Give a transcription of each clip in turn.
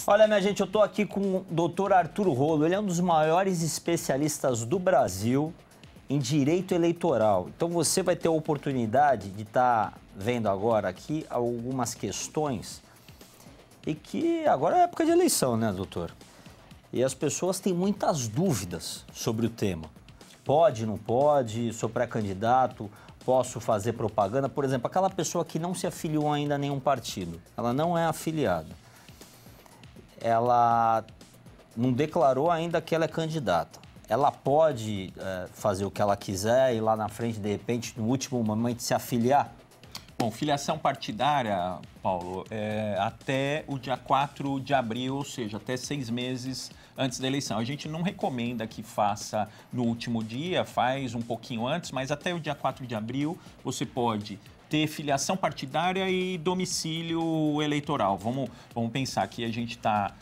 Olha, minha gente, eu estou aqui com o Dr. Arthur Rolo. Ele é um dos maiores especialistas do Brasil em direito eleitoral. Então você vai ter a oportunidade de estar vendo agora aqui algumas questões e que agora é época de eleição, né, doutor? E as pessoas têm muitas dúvidas sobre o tema. Pode, não pode, sou pré-candidato, posso fazer propaganda? Por exemplo, aquela pessoa que não se afiliou ainda a nenhum partido, ela não é afiliada. Ela não declarou ainda que ela é candidata. Ela pode fazer o que ela quiser e lá na frente, de repente, no último momento, se afiliar? Bom, filiação partidária, Paulo, até o dia 4 de abril, ou seja, até 6 meses antes da eleição. A gente não recomenda que faça no último dia, faz um pouquinho antes, mas até o dia 4 de abril você pode ter filiação partidária e domicílio eleitoral. Vamos pensar que a gente está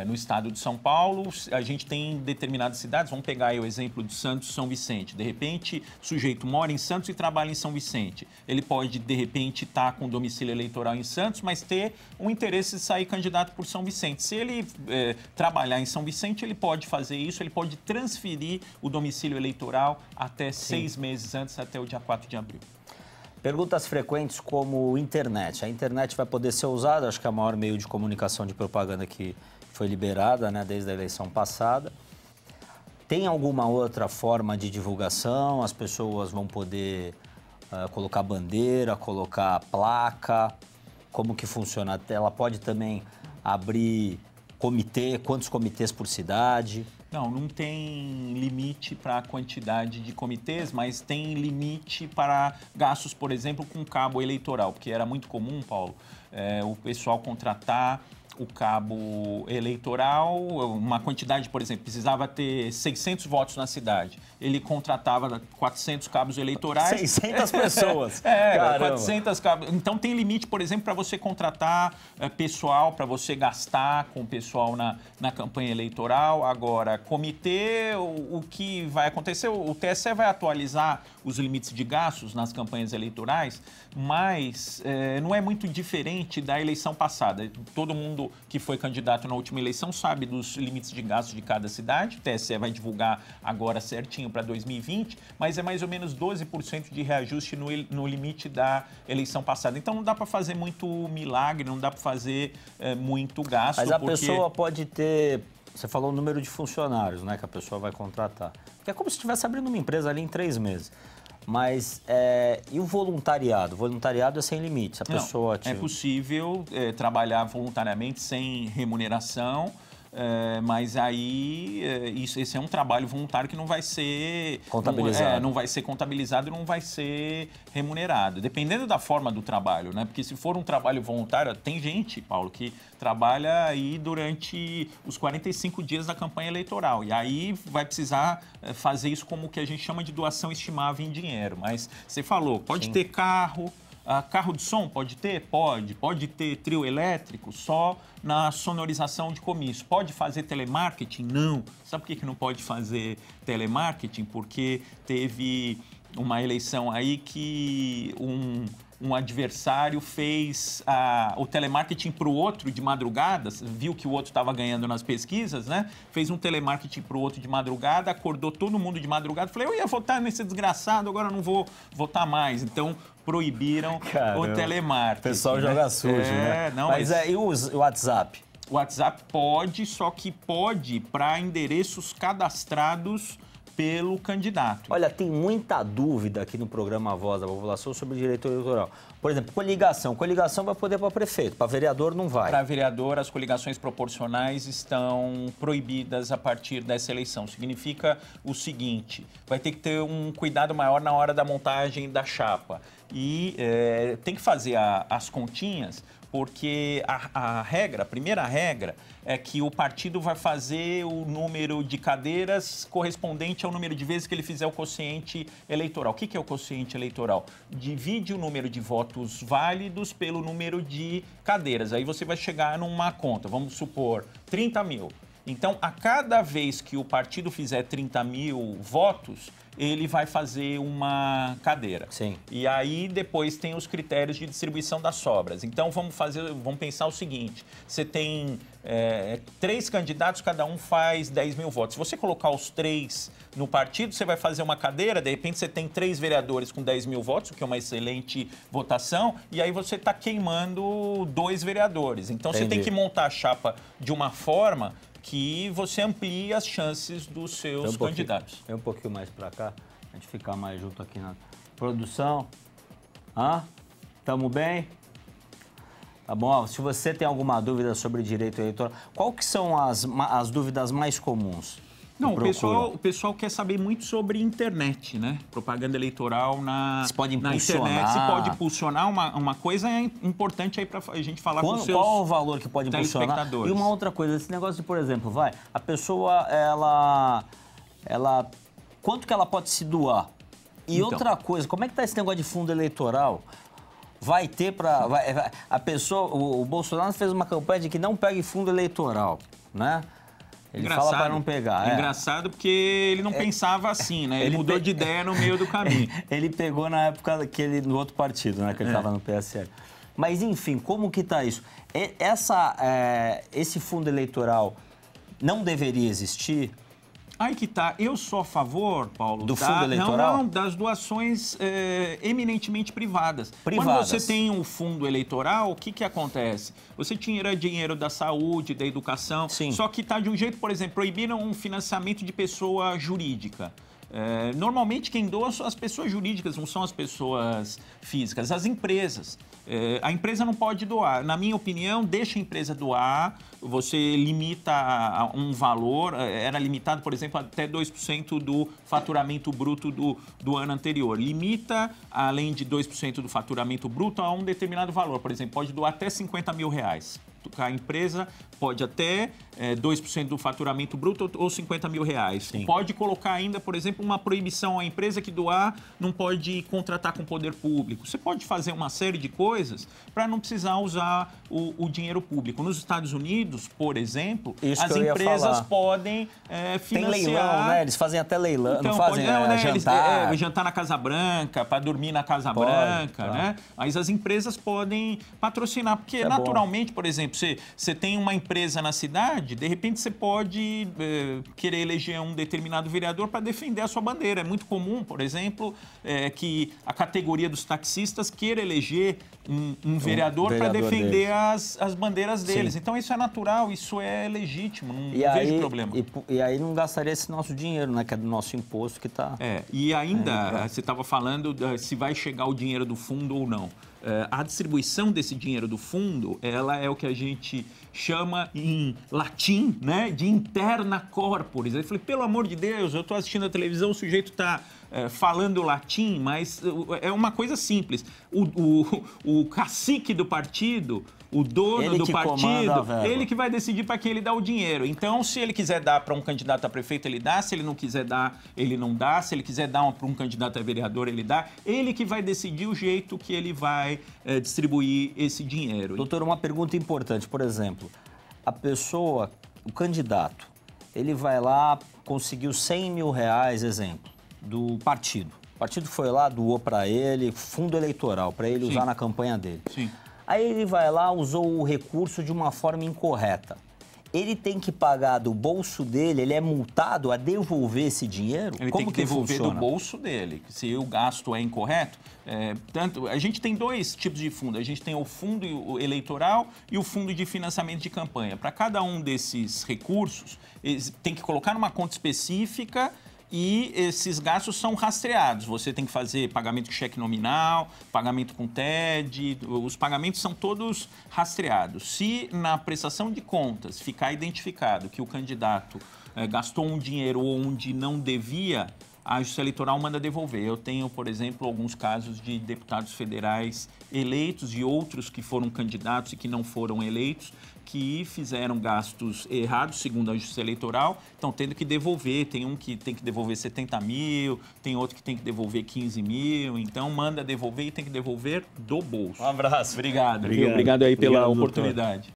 no estado de São Paulo, a gente tem determinadas cidades, vamos pegar aí o exemplo de Santos e São Vicente. De repente, o sujeito mora em Santos e trabalha em São Vicente. Ele pode, de repente, estar com domicílio eleitoral em Santos, mas ter um interesse de sair candidato por São Vicente. Se ele trabalhar em São Vicente, ele pode fazer isso, ele pode transferir o domicílio eleitoral até 6 meses antes, até o dia 4 de abril. Perguntas frequentes como internet. A internet vai poder ser usada, acho que é o maior meio de comunicação de propaganda que foi liberada, né, desde a eleição passada. Tem alguma outra forma de divulgação? As pessoas vão poder colocar bandeira, colocar placa? Como que funciona? Ela pode também abrir comitê, quantos comitês por cidade? Não tem limite para a quantidade de comitês, mas tem limite para gastos, por exemplo, com cabo eleitoral, porque era muito comum, Paulo, o pessoal contratar o cabo eleitoral, uma quantidade, por exemplo, precisava ter 600 votos na cidade. Ele contratava 400 cabos eleitorais. 600 pessoas. 400 cabos. Então tem limite, por exemplo, para você contratar pessoal, para você gastar com o pessoal na campanha eleitoral. Agora, comitê, o que vai acontecer? O TSE vai atualizar os limites de gastos nas campanhas eleitorais, mas não é muito diferente da eleição passada. Todo mundo que foi candidato na última eleição sabe dos limites de gastos de cada cidade. O TSE vai divulgar agora certinho para 2020, mas é mais ou menos 12% de reajuste no limite da eleição passada. Então não dá para fazer muito milagre, não dá para fazer muito gasto. Mas a pessoa pode ter... Você falou o número de funcionários, né, que a pessoa vai contratar. Que é como se estivesse abrindo uma empresa ali em 3 meses. Mas e o voluntariado? O voluntariado é sem limites. A pessoa é possível trabalhar voluntariamente sem remuneração, mas aí esse é um trabalho voluntário que não vai ser contabilizado. Não vai ser contabilizado e não vai ser remunerado. Dependendo da forma do trabalho, né? Porque se for um trabalho voluntário, tem gente, Paulo, que trabalha aí durante os 45 dias da campanha eleitoral. E aí vai precisar fazer isso como o que a gente chama de doação estimável em dinheiro. Mas você falou, pode ter carro. Carro de som pode ter? Pode. Pode ter trio elétrico só na sonorização de comício. Pode fazer telemarketing? Não. Sabe por que não pode fazer telemarketing? Porque teve uma eleição aí que um adversário fez o telemarketing para o outro de madrugada, viu que o outro estava ganhando nas pesquisas, né? Fez um telemarketing para o outro de madrugada, acordou todo mundo de madrugada, falei, eu ia votar nesse desgraçado, agora não vou votar mais. Então, proibiram o telemarketing. O pessoal joga sujo, né? Não, mas e o WhatsApp? O WhatsApp pode, só que pode para endereços cadastrados pelo candidato. Olha, tem muita dúvida aqui no programa Voz da População sobre direito eleitoral. Por exemplo, coligação. Coligação vai poder para prefeito, para vereador não vai. Para vereador, as coligações proporcionais estão proibidas a partir dessa eleição. Significa o seguinte, vai ter que ter um cuidado maior na hora da montagem da chapa. E tem que fazer as continhas, porque a primeira regra é que o partido vai fazer o número de cadeiras correspondente ao número de vezes que ele fizer o quociente eleitoral. O que é o quociente eleitoral? Divide o número de votos válidos pelo número de cadeiras. Aí você vai chegar numa conta, vamos supor, 30 mil. Então, a cada vez que o partido fizer 30 mil votos, ele vai fazer uma cadeira. Sim. E aí depois tem os critérios de distribuição das sobras. Então vamos pensar o seguinte: você tem 3 candidatos, cada um faz 10 mil votos. Se você colocar os 3 no partido, você vai fazer uma cadeira, de repente você tem 3 vereadores com 10 mil votos, o que é uma excelente votação, e aí você está queimando 2 vereadores. Então Entendi. você tem que montar a chapa de uma forma que você amplie as chances dos seus candidatos. Vem um pouquinho mais para cá, a gente ficar mais junto aqui na produção. Tamo bem? Tá bom? Ó, se você tem alguma dúvida sobre direito eleitoral, qual que são as dúvidas mais comuns? Não, o pessoal quer saber muito sobre internet, né? Propaganda eleitoral na internet. Se pode impulsionar. Uma coisa importante aí para a gente falar com os seus qual o valor que pode impulsionar? E uma outra coisa, esse negócio de, por exemplo, a pessoa, quanto que ela pode se doar? E então, outra coisa, como é que tá esse negócio de fundo eleitoral? Vai ter a pessoa, o Bolsonaro fez uma campanha de que não pegue fundo eleitoral, né? Ele fala para não pegar. Engraçado porque ele não pensava assim, né? Ele mudou de ideia no meio do caminho. Ele pegou na época que ele no outro partido, né? Que ele estava no PSL. Mas, enfim, como que tá isso? Esse fundo eleitoral não deveria existir? Aí que tá. Eu sou a favor, Paulo, do fundo eleitoral? Não, das doações eminentemente privadas. Quando você tem um fundo eleitoral, o que acontece? Você tira dinheiro da saúde, da educação, Sim. Só que tá de um jeito, por exemplo, proibiram um financiamento de pessoa jurídica. Normalmente quem doa são as pessoas jurídicas, não são as pessoas físicas, as empresas. A empresa não pode doar. Na minha opinião, deixa a empresa doar, você limita a um valor, era limitado, por exemplo, até 2% do faturamento bruto do ano anterior. Limita, além de 2% do faturamento bruto, a um determinado valor. Por exemplo, pode doar até 50 mil reais. A empresa pode até 2% do faturamento bruto ou 50 mil reais. Sim. Pode colocar ainda, por exemplo, uma proibição à empresa que doar não pode contratar com o poder público. Você pode fazer uma série de coisas para não precisar usar o dinheiro público. Nos Estados Unidos, por exemplo, as empresas podem financiar... Tem leilão, né? Eles fazem até leilão, então, não fazem jantar. Jantar na Casa Branca, para dormir na Casa Branca, né? Mas as empresas podem patrocinar, porque naturalmente, por exemplo, você tem uma empresa na cidade, de repente você pode querer eleger um determinado vereador para defender a sua bandeira. É muito comum, por exemplo, que a categoria dos taxistas queira eleger um vereador para defender as bandeiras deles. Sim. Então isso é natural, isso é legítimo, não vejo problema. E aí não gastaria esse nosso dinheiro, né? Que é do nosso imposto que está... E ainda, você estava falando se vai chegar o dinheiro do fundo ou não. A distribuição desse dinheiro do fundo, ela é o que a gente chama em latim, né, de interna corporis. Eu falei, pelo amor de Deus, eu estou assistindo a televisão, o sujeito está falando latim, mas é uma coisa simples. O cacique do partido, o dono do partido, ele que vai decidir para quem ele dá o dinheiro. Então, se ele quiser dar para um candidato a prefeito, ele dá. Se ele não quiser dar, ele não dá. Se ele quiser dar para um candidato a vereador, ele dá. Ele que vai decidir o jeito que ele vai distribuir esse dinheiro. Doutor, uma pergunta importante. Por exemplo, a pessoa, o candidato, ele vai lá, conseguiu 100 mil reais, exemplo, do partido. O partido foi lá, doou para ele, fundo eleitoral, para ele usar na campanha dele. Sim. Aí ele vai lá, usou o recurso de uma forma incorreta. Ele tem que pagar do bolso dele, ele é multado a devolver esse dinheiro? Ele tem que devolver do bolso dele. Se o gasto é incorreto, a gente tem 2 tipos de fundo. A gente tem o fundo eleitoral e o fundo de financiamento de campanha. Para cada um desses recursos, eles tem que colocar numa conta específica e esses gastos são rastreados. Você tem que fazer pagamento de cheque nominal, pagamento com TED, os pagamentos são todos rastreados. Se na prestação de contas ficar identificado que o candidato gastou um dinheiro onde não devia, a Justiça Eleitoral manda devolver. Eu tenho, por exemplo, alguns casos de deputados federais eleitos e outros que foram candidatos e que não foram eleitos, que fizeram gastos errados, segundo a Justiça Eleitoral, estão tendo que devolver. Tem um que tem que devolver 70 mil, tem outro que tem que devolver 15 mil. Então, manda devolver e tem que devolver do bolso. Um abraço. Obrigado aí pela oportunidade.